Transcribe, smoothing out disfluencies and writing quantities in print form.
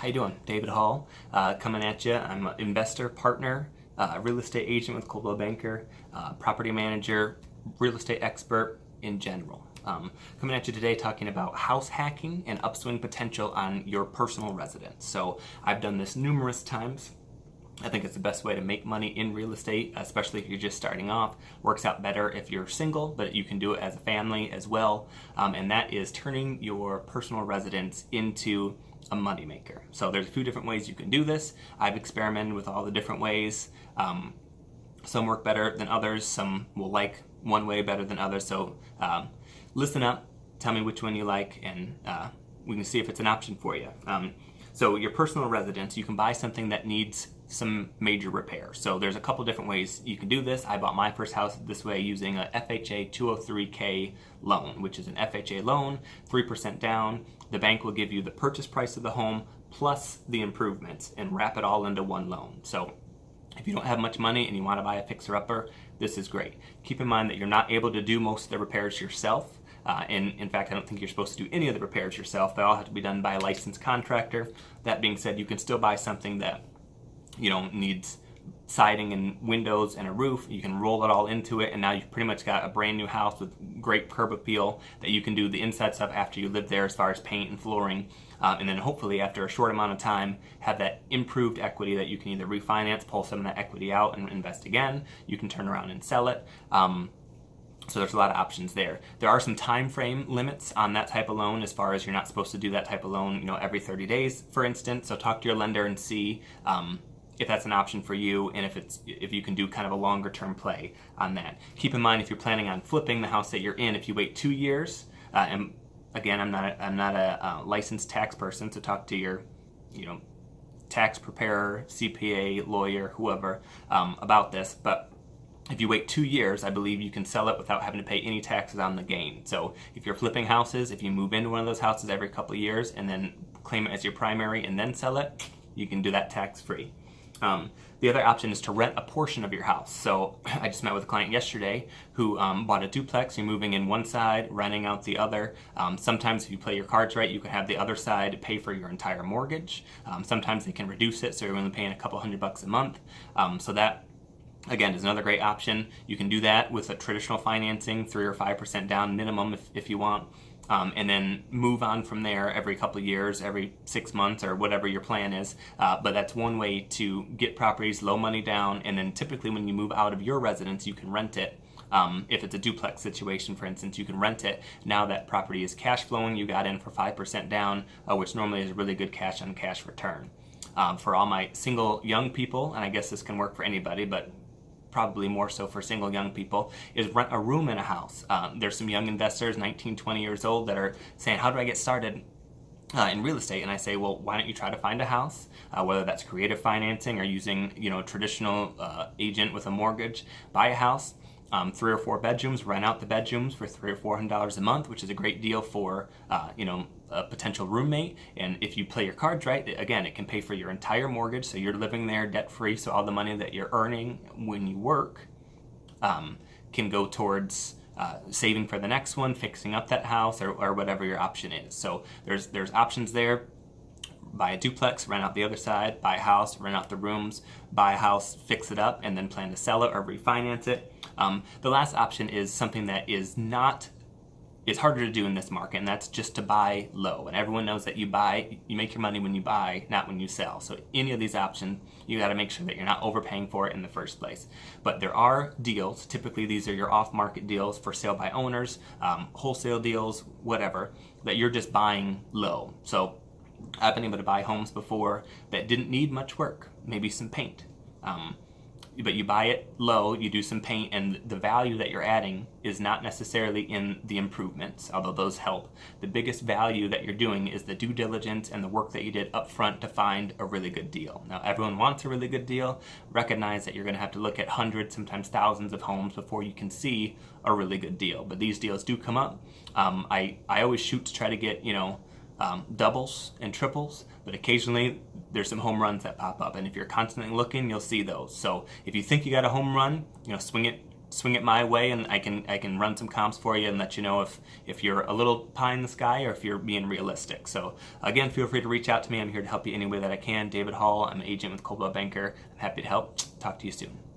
How you doing? David Hall, coming at you. I'm an investor, partner, real estate agent with Coldwell Banker, property manager, real estate expert in general. Coming at you today talking about house hacking and upswing potential on your personal residence. So I've done this numerous times. I think it's the best way to make money in real estate, especially if you're just starting off. Works out better if you're single, but you can do it as a family as well. And that is turning your personal residence into a moneymaker. So there's a few different ways you can do this. I've experimented with all the different ways. Some work better than others. Some will like one way better than others. So listen up, tell me which one you like, and we can see if it's an option for you. So your personal residence, you can buy something that needs some major repair. So there's a couple different ways you can do this. I bought my first house this way using a FHA 203K loan, which is an FHA loan, 3% down. The bank will give you the purchase price of the home plus the improvements and wrap it all into one loan. So if you don't have much money and you want to buy a fixer-upper, this is great. Keep in mind that you're not able to do most of the repairs yourself. And in fact, I don't think you're supposed to do any of the repairs yourself. They all have to be done by a licensed contractor. That being said, you can still buy something that needs siding and windows and a roof. You can roll it all into it, and now you've pretty much got a brand new house with great curb appeal that you can do the inside stuff after you live there as far as paint and flooring. And then hopefully after a short amount of time have that improved equity that you can either refinance, pull some of that equity out and invest again. You can turn around and sell it. So there's a lot of options there. There are some time frame limits on that type of loan as far as you're not supposed to do that type of loan, every 30 days, for instance. So talk to your lender and see if that's an option for you, and if you can do kind of a longer term play on that. Keep in mind, if you're planning on flipping the house that you're in, if you wait 2 years, and again, I'm not a licensed tax person, so talk to your tax preparer, CPA, lawyer, whoever about this. But if you wait 2 years, I believe you can sell it without having to pay any taxes on the gain. So if you're flipping houses, if you move into one of those houses every couple of years and then claim it as your primary and then sell it, you can do that tax free. The other option is to rent a portion of your house. So I just met with a client yesterday who bought a duplex. You're moving in one side, renting out the other. Sometimes if you play your cards right, you can have the other side pay for your entire mortgage. Sometimes they can reduce it, so you're only paying a couple $100 a month. So that, again, is another great option. You can do that with a traditional financing, 3 or 5% down minimum if you want. And then move on from there every couple of years, every 6 months, or whatever your plan is. But that's one way to get properties low money down, and then typically when you move out of your residence, you can rent it. If it's a duplex situation, for instance, you can rent it. Now that property is cash flowing, you got in for 5% down, which normally is a really good cash on cash return. For all my single young people, and I guess this can work for anybody, but probably more so for single young people, is rent a room in a house. There's some young investors, 19, 20 years old, that are saying, how do I get started in real estate? And I say, well, why don't you try to find a house, whether that's creative financing or using traditional agent with a mortgage. Buy a house, 3 or 4 bedrooms, rent out the bedrooms for $300 or $400 a month, which is a great deal for a potential roommate. And if you play your cards right, again, it can pay for your entire mortgage, so you're living there debt free. So all the money that you're earning when you work can go towards saving for the next one, fixing up that house, or whatever your option is. So there's options there. Buy a duplex, rent out the other side. Buy a house, rent out the rooms. Buy a house, fix it up, and then plan to sell it or refinance it. The last option is something that is harder to do in this market, and that's just to buy low. And everyone knows that you make your money when you buy, not when you sell. So any of these options, you got to make sure that you're not overpaying for it in the first place. But there are deals. Typically, these are your off-market deals for sale by owners, wholesale deals, whatever, that you're just buying low. So I've been able to buy homes before that didn't need much work, maybe some paint. But you buy it low, you do some paint, and the value that you're adding is not necessarily in the improvements, although those help. The biggest value that you're doing is the due diligence and the work that you did up front to find a really good deal. Now, everyone wants a really good deal. Recognize that you're going to have to look at hundreds, sometimes thousands of homes before you can see a really good deal. But these deals do come up. I always shoot to try to get, doubles and triples, but occasionally there's some home runs that pop up, and if you're constantly looking, you'll see those. So if you think you got a home run, swing it swing it my way, and I can run some comps for you and let you know if you're a little pie in the sky or if you're being realistic. So again, feel free to reach out to me. I'm here to help you any way that I can. David Hall, I'm an agent with Coldwell Banker. I'm happy to help. Talk to you soon.